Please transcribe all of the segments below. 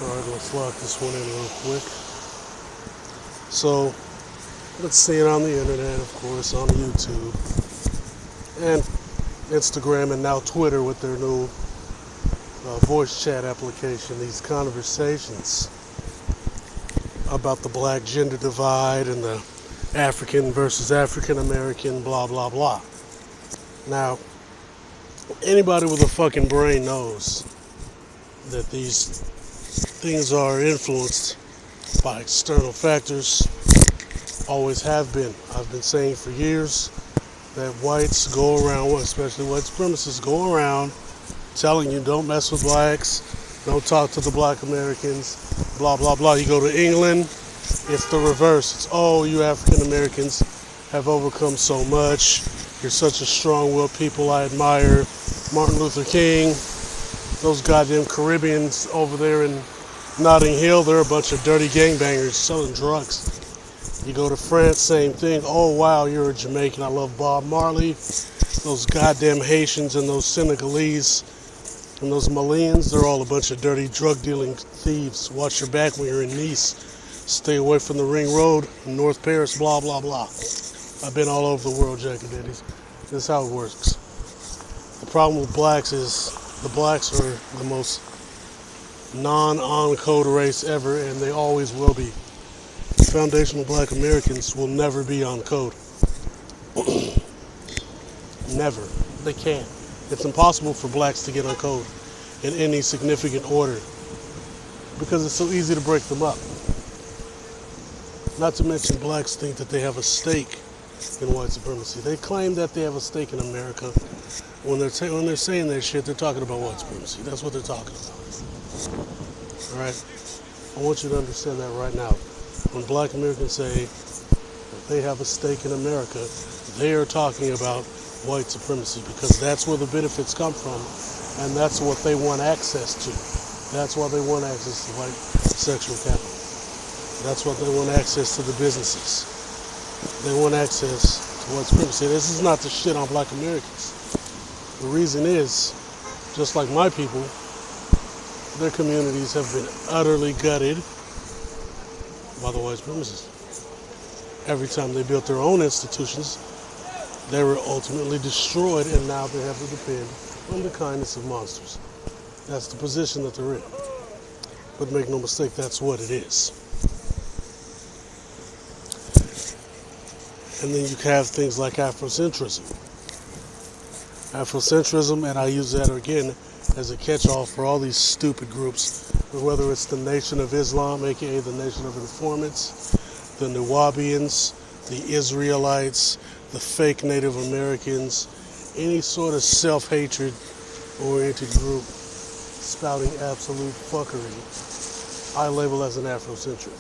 Alright, let's lock this one in real quick. So, let's see it on the internet, of course, on YouTube, and Instagram, and now Twitter with their new voice chat application. These conversations about the black gender divide and the African versus African American, blah, blah, blah. Now, anybody with a fucking brain knows that these things are influenced by external factors, always have been. I've been saying for years that whites go around, especially white supremacists, go around telling you don't mess with blacks, don't talk to the black Americans, blah, blah, blah. You go to England, it's the reverse. It's, oh, you African Americans have overcome so much. You're such a strong-willed people. I admire Martin Luther King. Those goddamn Caribbeans over there in Notting Hill, they're a bunch of dirty gangbangers selling drugs. You go to France, same thing. Oh, wow, you're a Jamaican. I love Bob Marley. Those goddamn Haitians and those Senegalese and those Malians, they're all a bunch of dirty drug-dealing thieves. Watch your back when you're in Nice. Stay away from the Ring Road in North Paris, blah, blah, blah. I've been all over the world, Jackie Daddies. This is how it works. The problem with blacks is the blacks are the most non-on-code race ever, and they always will be. Foundational black Americans will never be on code. Never. They can't. It's impossible for blacks to get on code in any significant order because it's so easy to break them up. Not to mention blacks think that they have a stake in white supremacy. They claim that they have a stake in America. When they're saying that shit, they're talking about white supremacy. That's what they're talking about. Alright? I want you to understand that right now. When black Americans say that they have a stake in America, they are talking about white supremacy because that's where the benefits come from, and that's what they want access to. That's why they want access to white sexual capital. That's why they want access to the businesses. They want access to white supremacy. This is not to shit on black Americans. The reason is, just like my people, their communities have been utterly gutted by the white supremacists. Every time they built their own institutions, they were ultimately destroyed, and now they have to depend on the kindness of monsters. That's the position that they're in. But make no mistake, that's what it is. And then you have things like Afrocentrism. Afrocentrism, and I use that again as a catch-all for all these stupid groups, whether it's the Nation of Islam, aka the Nation of Informants, the Nuwabians, the Israelites, the fake Native Americans, any sort of self-hatred oriented group spouting absolute fuckery, I label as an Afrocentric.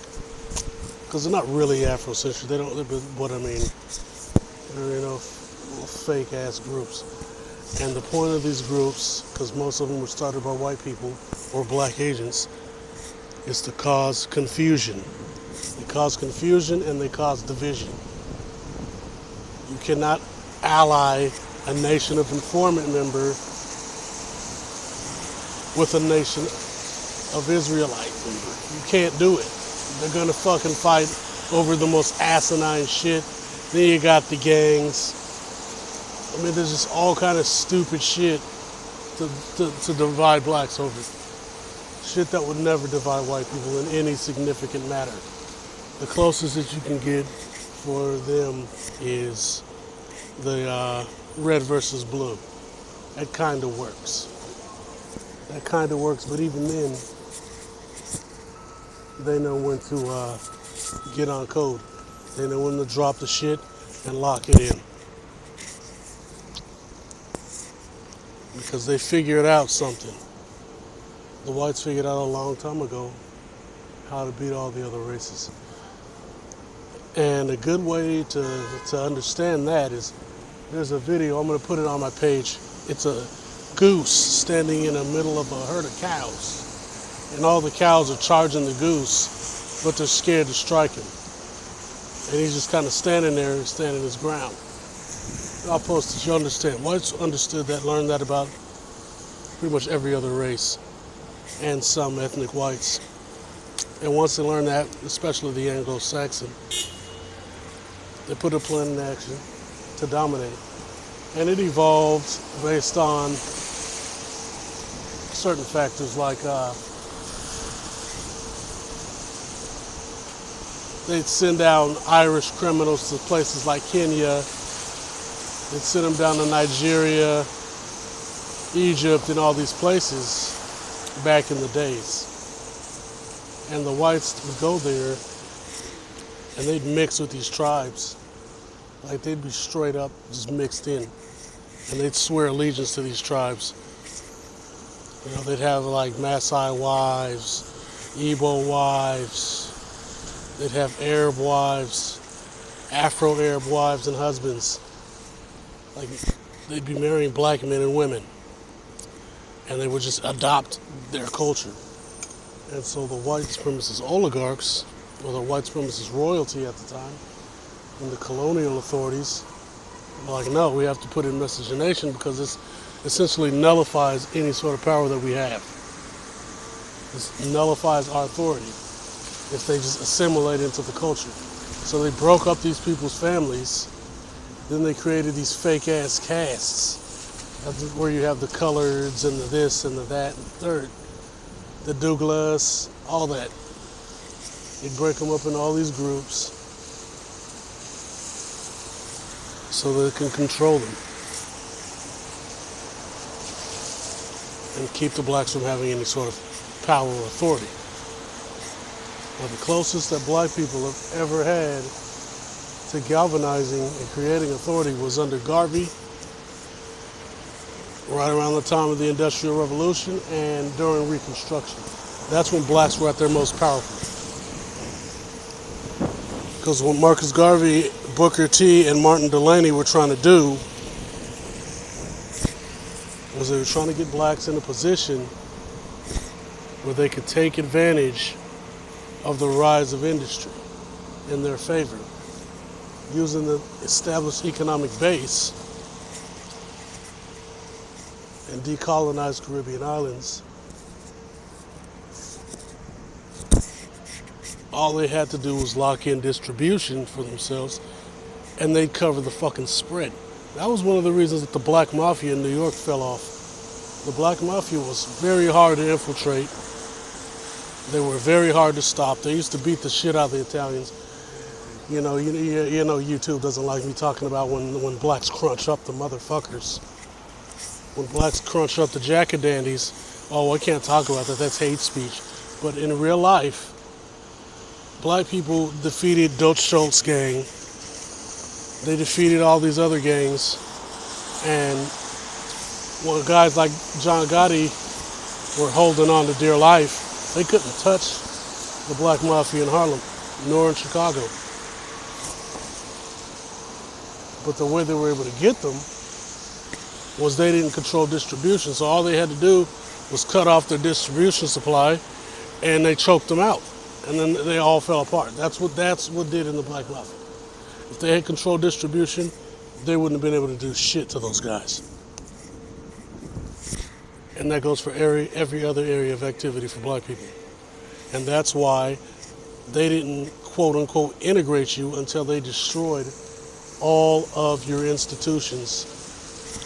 Because they're not really Afrocentric, they don't, what I mean, they're, fake ass groups. And the point of these groups, because most of them were started by white people or black agents, is to cause confusion. They cause confusion and they cause division. You cannot ally a Nation of Informant member with a Nation of Israelite member. You can't do it. They're gonna fucking fight over the most asinine shit. Then you got the gangs. I mean, there's just all kind of stupid shit to divide blacks over. Shit that would never divide white people in any significant matter. The closest that you can get for them is the red versus blue. That kind of works. That kind of works, but even then, they know when to get on code. They know when to drop the shit and lock it in. Because they figured out something. The whites figured out a long time ago how to beat all the other races. And a good way to understand that is, there's a video, I'm going to put it on my page. It's a goose standing in the middle of a herd of cows. And all the cows are charging the goose, but they're scared to strike him. And he's just kind of standing there, standing his ground. I'll post it, you understand. Whites understood that, learned that about pretty much every other race. and some ethnic whites. And once they learned that, especially the Anglo-Saxon, they put a plan in action to dominate. And it evolved based on certain factors like they'd send down Irish criminals to places like Kenya. They'd send them down to Nigeria, Egypt, and all these places back in the days. And the whites would go there and they'd mix with these tribes. Like they'd be straight up just mixed in. And they'd swear allegiance to these tribes. You know, they'd have like Maasai wives, Igbo wives, they'd have Arab wives, Afro-Arab wives and husbands. Like they'd be marrying black men and women. And they would just adopt their culture. And so the white supremacist oligarchs, or the white supremacist royalty at the time, and the colonial authorities were like, no, we have to put in miscegenation because this essentially nullifies any sort of power that we have. This nullifies our authority if they just assimilate into the culture. So they broke up these people's families. Then they created these fake-ass castes. That's where you have the coloreds and the this and the that and the third. The Douglas, all that. They break them up in all these groups so that they can control them and keep the blacks from having any sort of power or authority. Now, the closest that black people have ever had to galvanizing and creating authority was under Garvey, right around the time of the Industrial Revolution and during Reconstruction. That's when blacks were at their most powerful. Because what Marcus Garvey, Booker T, and Martin Delany were trying to do was they were trying to get blacks in a position where they could take advantage of the rise of industry in their favor, using the established economic base and decolonize Caribbean islands. All they had to do was lock in distribution for themselves and they'd cover the fucking spread. That was one of the reasons that the black mafia in New York fell off. The black mafia was very hard to infiltrate. They were very hard to stop. They used to beat the shit out of the Italians. You know, YouTube doesn't like me talking about when blacks crunch up the motherfuckers. When blacks crunch up the jack-a-dandies, oh, I can't talk about that, that's hate speech. But in real life, black people defeated Dutch Schultz gang. They defeated all these other gangs. And when guys like John Gotti were holding on to dear life, they couldn't touch the black mafia in Harlem, nor in Chicago. But the way they were able to get them was they didn't control distribution. So all they had to do was cut off their distribution supply and they choked them out. And then they all fell apart. That's what did in the black mafia. If they had controlled distribution, they wouldn't have been able to do shit to those guys. And that goes for every other area of activity for black people. And that's why they didn't, quote unquote, integrate you until they destroyed all of your institutions,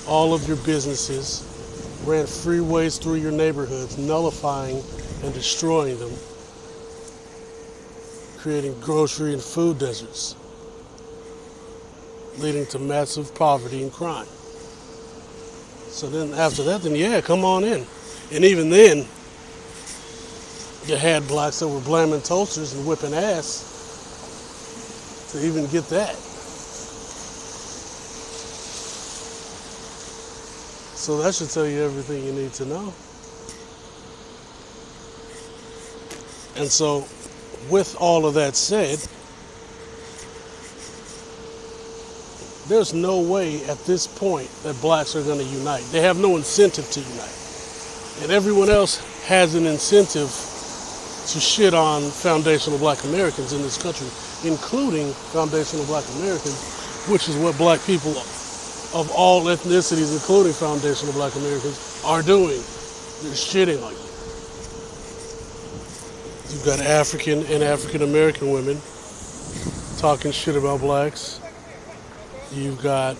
all of your businesses, ran freeways through your neighborhoods, nullifying and destroying them, creating grocery and food deserts, leading to massive poverty and crime. So then after that, then yeah, come on in. And even then, you had blacks that were blaming toasters and whipping ass to even get that. So that should tell you everything you need to know. And so, with all of that said, there's no way at this point that blacks are going to unite. They have no incentive to unite. And everyone else has an incentive to shit on foundational black Americans in this country, including foundational black Americans, which is what black people of all ethnicities, including foundational black Americans, are doing. They're shitting on you. You've got African and African American women talking shit about blacks. You've got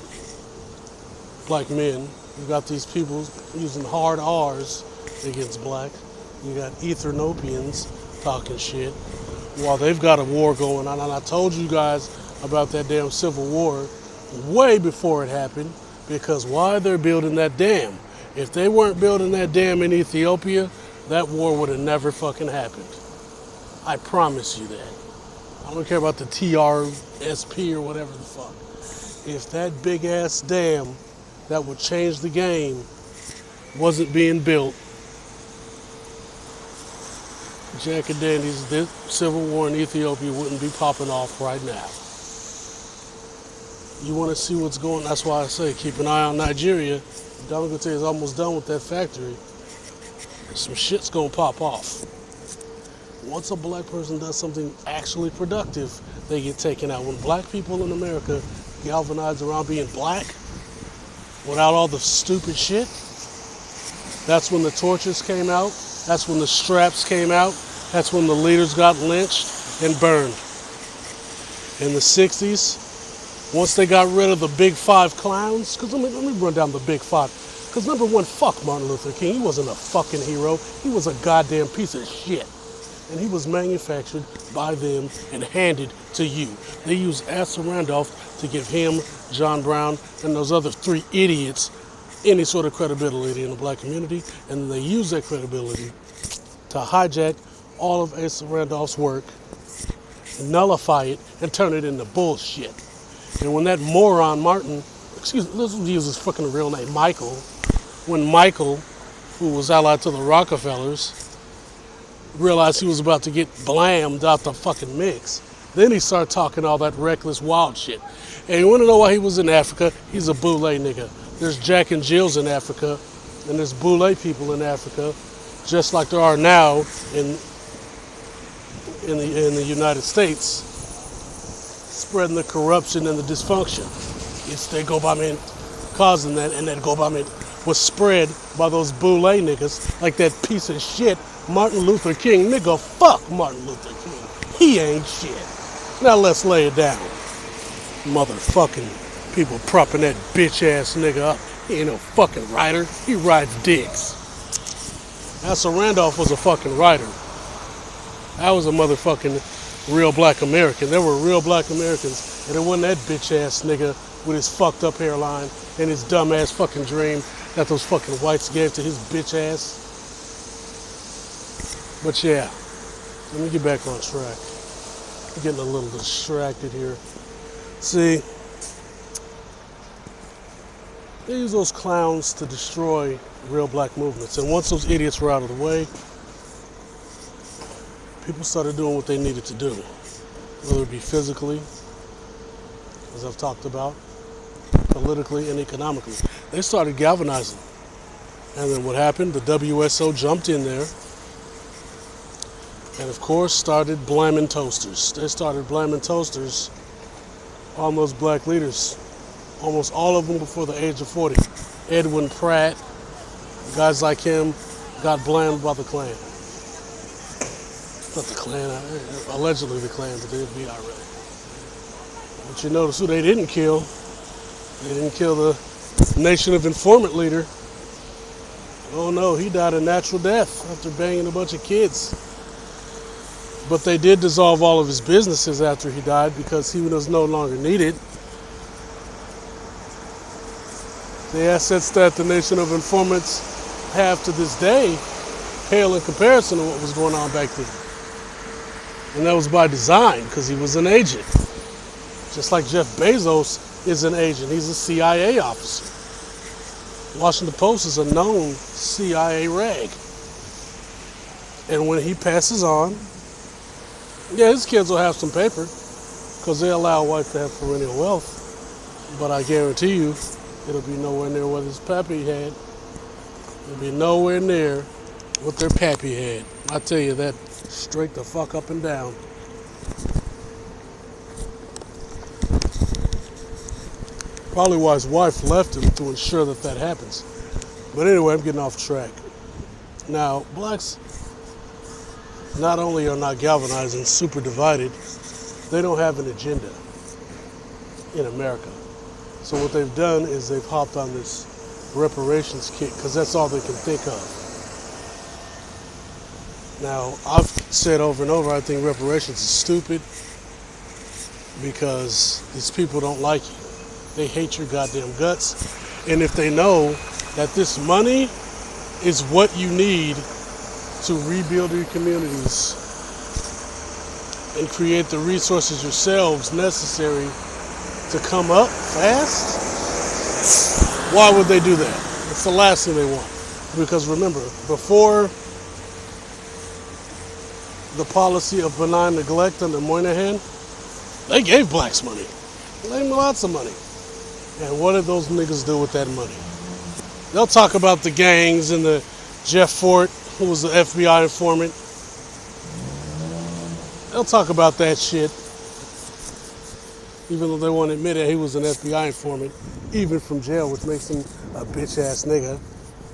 black men. You've got these people using hard R's against black. You got Ethiopians talking shit while they've got a war going on. And I told you guys about that damn civil war way before it happened, because why they're building that dam. If they weren't building that dam in Ethiopia, that war would have never fucking happened. I promise you that. I don't care about the TRSP or whatever the fuck. If that big ass dam that would change the game wasn't being built, Jack and Dandy's this civil war in Ethiopia wouldn't be popping off right now. You want to see what's going on? That's why I say keep an eye on Nigeria. Dangote is almost done with that factory. Some shit's gonna pop off. Once a black person does something actually productive, they get taken out. When black people in America galvanize around being black without all the stupid shit, that's when the torches came out. That's when the straps came out. That's when the leaders got lynched and burned. In the 60s, once they got rid of the big five clowns, because let me run down the big five. Because number one, fuck Martin Luther King. He wasn't a fucking hero. He was a goddamn piece of shit. And he was manufactured by them and handed to you. They used Asa Randolph to give him, John Brown, and those other three idiots any sort of credibility in the black community. And then they used that credibility to hijack all of Asa Randolph's work, nullify it, and turn it into bullshit. And when that moron Martin, let's use his fucking real name, Michael, when Michael, who was allied to the Rockefellers, realized he was about to get blammed out the fucking mix, then he started talking all that reckless, wild shit. And you want to know why he was in Africa? He's a Boule nigga. There's Jack and Jills in Africa, and there's Boule people in Africa, just like there are now in the United States, spreading the corruption and the dysfunction. It's their government causing that, and that government was spread by those Boule niggas, like that piece of shit Martin Luther King. Nigga, fuck Martin Luther King. He ain't shit. Now let's lay it down. Motherfucking people propping that bitch ass nigga up. He ain't no fucking writer. He rides dicks. Asa Randolph was a fucking writer. I was a motherfucking real black American. There were real black Americans, and it wasn't that bitch ass nigga with his fucked up hairline and his dumb ass fucking dream that those fucking whites gave to his bitch ass. But yeah, let me get back on track. I'm getting a little distracted here. See, they use those clowns to destroy real black movements. And once those idiots were out of the way, people started doing what they needed to do, whether it be physically, as I've talked about, politically and economically. They started galvanizing. And then what happened? The WSO jumped in there and, of course, started blaming toasters. They started blaming toasters on those black leaders. Almost all of them before the age of 40. Edwin Pratt, guys like him, got blamed by the Klan. Not the Klan, allegedly the Klan, but the FBI really. But you notice who they didn't kill. They didn't kill the Nation of Informant leader. Oh no, he died a natural death after banging a bunch of kids. But they did dissolve all of his businesses after he died because he was no longer needed. The assets that the Nation of Informants have to this day pale in comparison to what was going on back then. And that was by design, because he was an agent. Just like Jeff Bezos is an agent. He's a CIA officer. Washington Post is a known CIA rag. And when he passes on, yeah, his kids will have some paper, because they allow a wife to have perennial wealth. But I guarantee you, it'll be nowhere near what his pappy had. It'll be nowhere near what their pappy had. I tell you that straight the fuck up and down. Probably why his wife left him, to ensure that that happens. But anyway, I'm getting off track. Now, blacks not only are not galvanizing, super divided, they don't have an agenda in America. So what they've done is they've hopped on this reparations kick because that's all they can think of. Now, I've said over and over, I think reparations is stupid because these people don't like you. They hate your goddamn guts. And if they know that this money is what you need to rebuild your communities and create the resources yourselves necessary to come up fast, why would they do that? It's the last thing they want. Because remember, before the policy of benign neglect under Moynihan, they gave blacks money. They gave them lots of money. And what did those niggas do with that money? They'll talk about the gangs and the Jeff Fort, who was the FBI informant. They'll talk about that shit, even though they won't admit it. He was an FBI informant, even from jail, which makes him a bitch-ass nigga.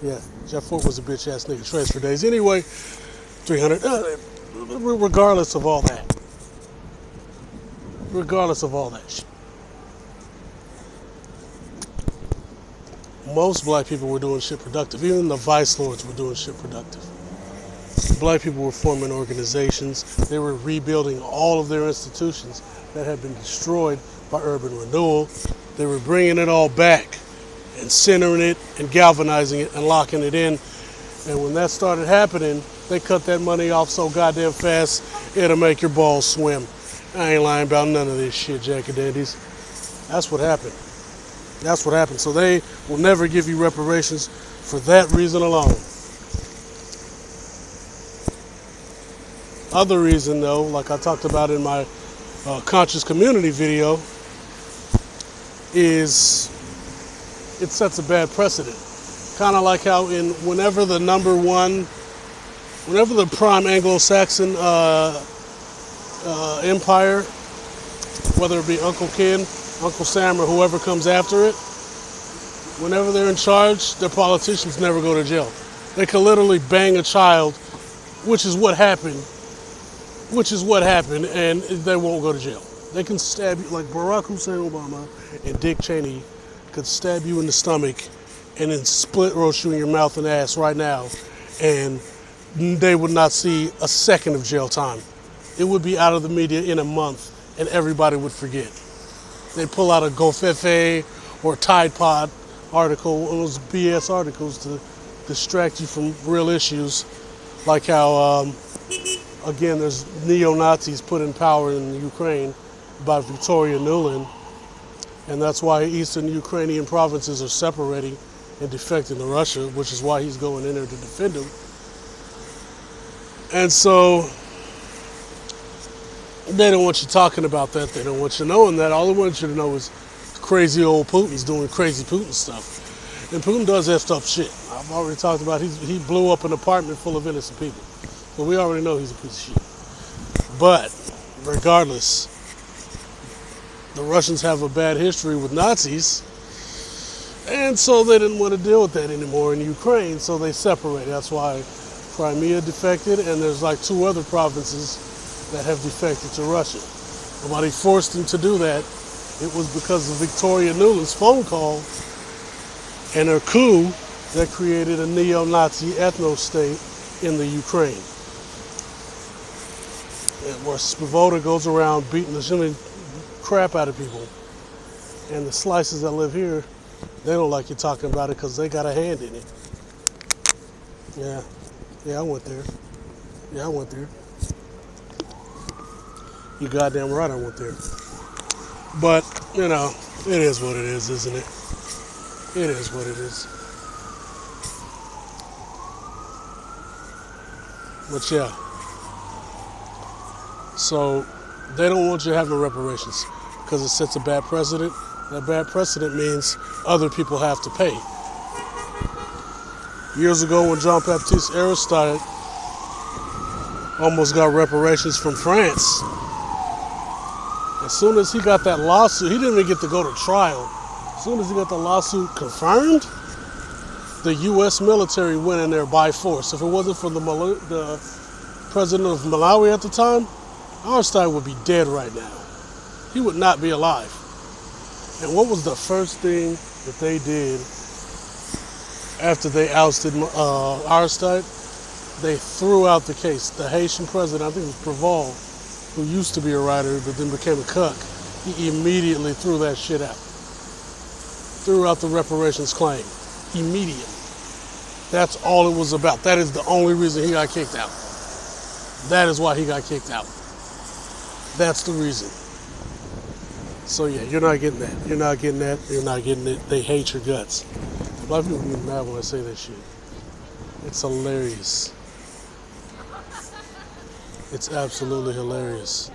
Yeah, Jeff Fort was a bitch-ass nigga. Transfer days. Anyway, 300, regardless of all that. Regardless of all that shit. Most black people were doing shit productive. Even the vice lords were doing shit productive. Black people were forming organizations. They were rebuilding all of their institutions that had been destroyed by urban renewal. They were bringing it all back and centering it and galvanizing it and locking it in. And when that started happening, they cut that money off so goddamn fast, it'll make your balls swim. I ain't lying about none of this shit, jackadandies. That's what happened. That's what happened. So they will never give you reparations for that reason alone. Other reason, though, like I talked about in my conscious community video, is it sets a bad precedent. Kind of like how whenever the prime Anglo-Saxon empire, whether it be Uncle Ken, Uncle Sam, or whoever comes after it, whenever they're in charge, their politicians never go to jail. They can literally bang a child, which is what happened, and they won't go to jail. They can stab you, like Barack Hussein Obama and Dick Cheney could stab you in the stomach and then split roast you in your mouth and ass right now, and they would not see a second of jail time. It would be out of the media in a month, and everybody would forget. They'd pull out a Gofefe or Tide Pod article, one of those BS articles to distract you from real issues, like how, again, there's neo-Nazis put in power in Ukraine by Victoria Nuland, and that's why eastern Ukrainian provinces are separating and defecting to Russia, which is why he's going in there to defend them. And so they don't want you talking about that. They don't want you knowing that. All they want you to know is crazy old Putin's doing crazy Putin stuff. And Putin does that stuff shit. I've already talked about he blew up an apartment full of innocent people. So we already know he's a piece of shit. But regardless, the Russians have a bad history with Nazis. And so they didn't want to deal with that anymore in Ukraine, so they separated. That's why Crimea defected, and there's like 2 other provinces that have defected to Russia. Nobody forced them to do that. It was because of Victoria Nuland's phone call and her coup that created a neo-Nazi ethno-state in the Ukraine. Where Svoboda goes around beating the shilling crap out of people. And the slices that live here, they don't like you talking about it because they got a hand in it. Yeah, I went there. You goddamn right I went there. But, you know, it is what it is, isn't it? It is what it is. But yeah. So, they don't want you having reparations because it sets a bad precedent. That bad precedent means other people have to pay. Years ago when Jean-Baptiste Aristide almost got reparations from France, as soon as he got that lawsuit, he didn't even get to go to trial. As soon as he got the lawsuit confirmed, the U.S. military went in there by force. If it wasn't for the president of Malawi at the time, Arnstein would be dead right now. He would not be alive. And what was the first thing that they did after they ousted Arnstein? They threw out the case. The Haitian president, I think it was Preval, who used to be a writer but then became a cuck, he immediately threw that shit out. Threw out the reparations claim. Immediately. That's all it was about. That is the only reason he got kicked out. That is why he got kicked out. That's the reason. So yeah, you're not getting that. You're not getting that. You're not getting it. They hate your guts. A lot of people get mad when I say that shit. It's hilarious. It's absolutely hilarious.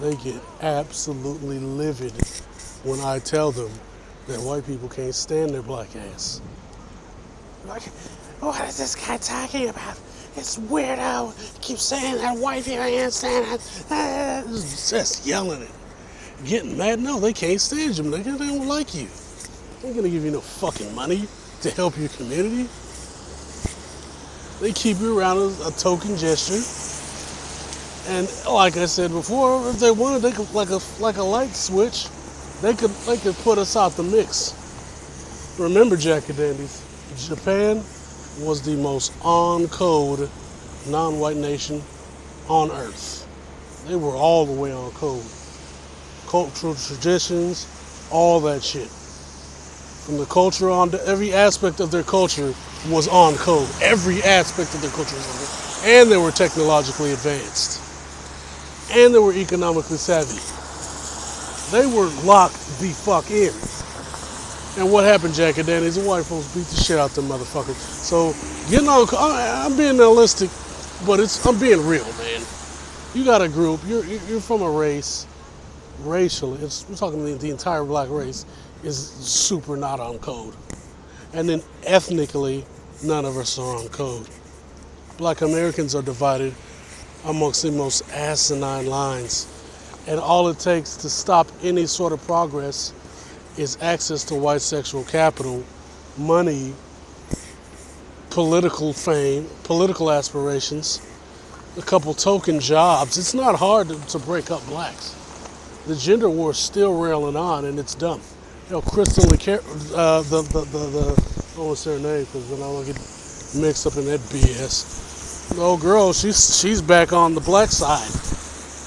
They get absolutely livid when I tell them that white people can't stand their black ass. Like, what is this guy talking about? It's weirdo. He keeps saying that white people can't stand it. Just yelling it. Getting mad. No, they can't stand you. They don't like you. They ain't gonna give you no fucking money to help your community. They keep you around as a token gesture. And like I said before, if they wanted, they could like a light switch. They could put us out the mix. Remember, Jack-a-dandies, Japan was the most on-code non-white nation on Earth. They were all the way on code. Cultural traditions, all that shit. From the culture on to every aspect of their culture was on code. Every aspect of their culture was on code. And they were technologically advanced. And they were economically savvy. They were locked the fuck in. And what happened, Jack-a-dandies? The white folks beat the shit out them motherfuckers. So, getting on, I'm being realistic, but I'm being real, man. You got a group, you're from a race, racially, we're talking the entire black race, is super not on code. And then ethnically, none of us are on code. Black Americans are divided amongst the most asinine lines. And all it takes to stop any sort of progress is access to white sexual capital, money, political fame, political aspirations, a couple token jobs. It's not hard to break up blacks. The gender war is still railing on, and it's dumb. You know, Crystal, I don't want to say her name because then I want to get mixed up in that BS. The old girl, she's back on the black side.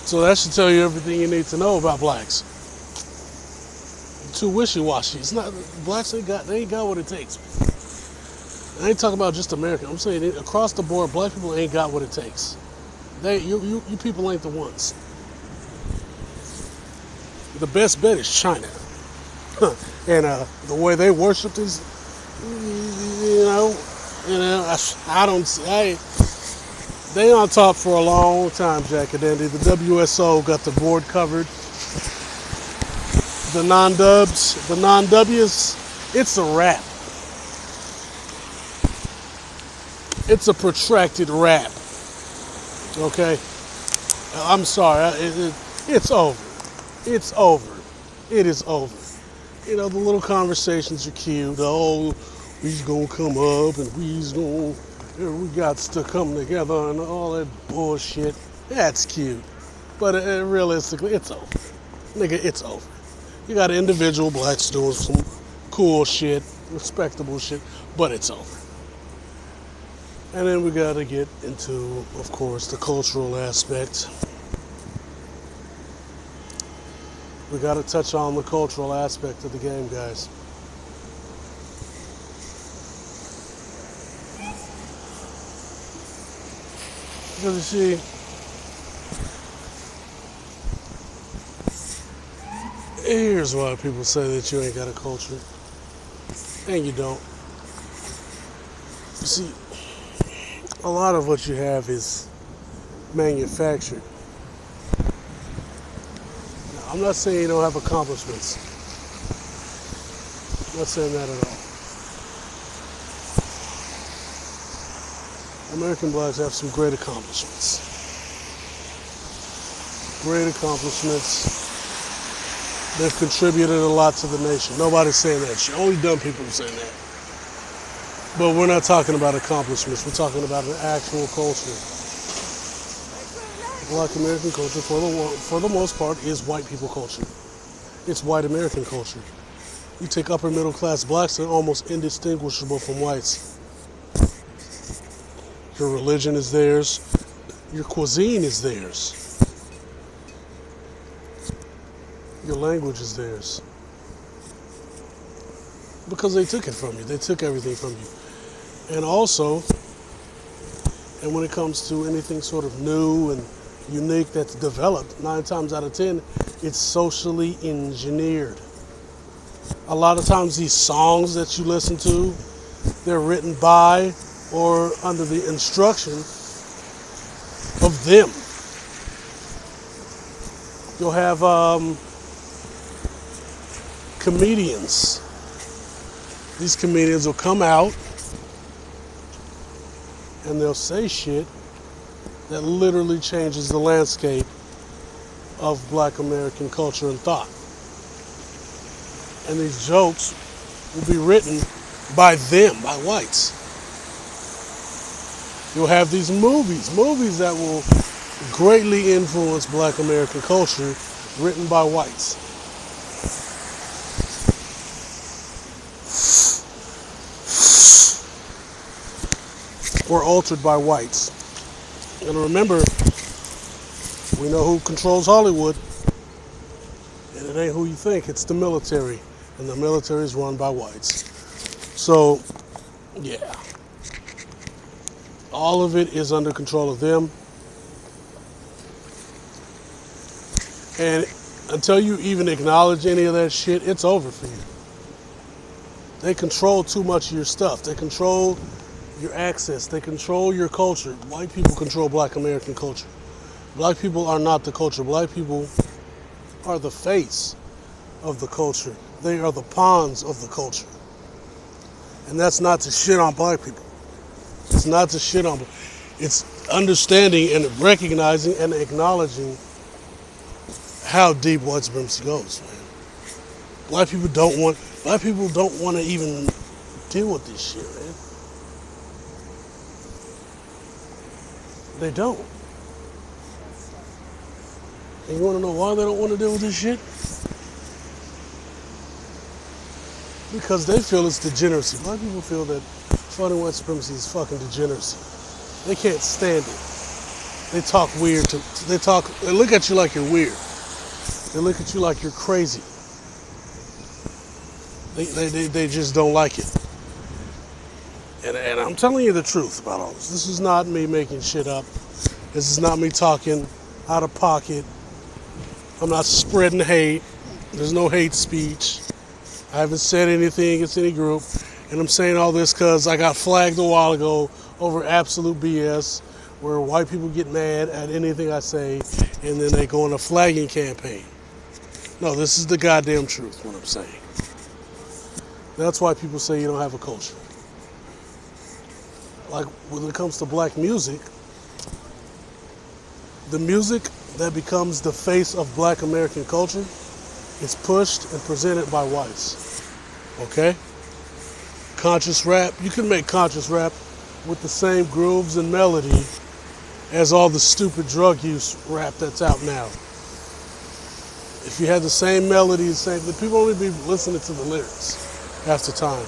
So that should tell you everything you need to know about blacks. Too wishy-washy. It's not blacks. They ain't got what it takes. I ain't talking about just America. I'm saying across the board, black people ain't got what it takes. You people ain't the ones. The best bet is China, and the way they worship these, they on top for a long time, Jack-a-dandy. The WSO got the board covered. The non-W's, it's a wrap. It's a protracted wrap. Okay? I'm sorry. It's over. It's over. It is over. You know, the little conversations are cute. We's gonna come up and we got to come together and all that bullshit. That's cute. But realistically, it's over. Nigga, it's over. You got individual blacks doing some cool shit, respectable shit, but it's over. And then we got to get into, of course, the cultural aspect. We got to touch on the cultural aspect of the game, guys. Because you see, here's why people say that you ain't got a culture. And you don't. You see, a lot of what you have is manufactured. Now, I'm not saying you don't have accomplishments. I'm not saying that at all. American blacks have some great accomplishments. Great accomplishments. They've contributed a lot to the nation. Nobody's saying that shit. Only dumb people are saying that. But we're not talking about accomplishments. We're talking about an actual culture. Black American culture, for the most part, is white people culture. It's white American culture. You take upper middle class blacks, they're almost indistinguishable from whites. Your religion is theirs. Your cuisine is theirs. Your language is theirs. Because they took it from you. They took everything from you. And also, and when it comes to anything sort of new and unique that's developed, 9 times out of 10, it's socially engineered. A lot of times these songs that you listen to, they're written by or under the instruction of them. You'll have comedians. These comedians will come out and they'll say shit that literally changes the landscape of Black American culture and thought. And these jokes will be written by them, by whites. You'll have these movies that will greatly influence Black American culture, written by whites. Or altered by whites. And remember, we know who controls Hollywood. And it ain't who you think, it's the military. And the military is run by whites. So, yeah. All of it is under control of them. And until you even acknowledge any of that shit, it's over for you. They control too much of your stuff. They control your access. They control your culture. White people control Black American culture. Black people are not the culture. Black people are the face of the culture. They are the pawns of the culture. And that's not to shit on black people. It's not to shit on them. It's understanding and recognizing and acknowledging how deep white supremacy goes, man. Black people don't want to even deal with this shit, man. They don't. And you want to know why they don't want to deal with this shit? Because they feel it's degeneracy. Black people feel that fighting white supremacy is fucking degeneracy. They can't stand it. They talk weird. They look at you like you're weird. They look at you like you're crazy. They just don't like it. And I'm telling you the truth about all this. This is not me making shit up. This is not me talking out of pocket. I'm not spreading hate. There's no hate speech. I haven't said anything against any group. And I'm saying all this because I got flagged a while ago over absolute BS where white people get mad at anything I say and then they go on a flagging campaign. No, this is the goddamn truth, what I'm saying. That's why people say you don't have a culture. Like when it comes to black music, the music that becomes the face of Black American culture is pushed and presented by whites. Okay? Conscious rap, you can make conscious rap with the same grooves and melody as all the stupid drug use rap that's out now. If you had the same melody, the people only be listening to the lyrics half the time.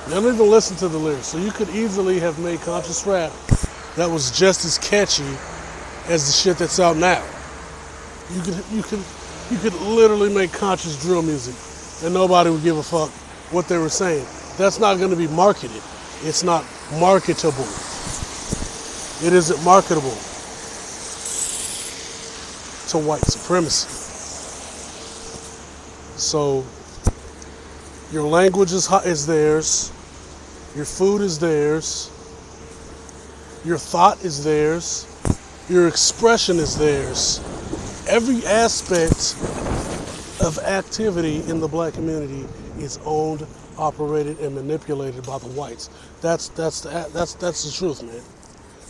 They don't even listen to the lyrics. So you could easily have made conscious rap that was just as catchy as the shit that's out now. You could literally make conscious drill music and nobody would give a fuck what they were saying. That's not going to be marketed. It's not marketable. It isn't marketable to white supremacy. So your language is theirs. Your food is theirs. Your thought is theirs. Your expression is theirs. Every aspect of activity in the black community is owned, operated, and manipulated by the whites. That's the truth, man.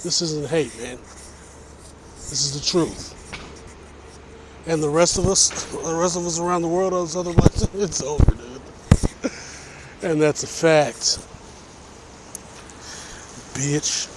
This isn't hate, man. This is the truth. And the rest of us around the world, all those other blacks, it's over, dude. And that's a fact. bitch.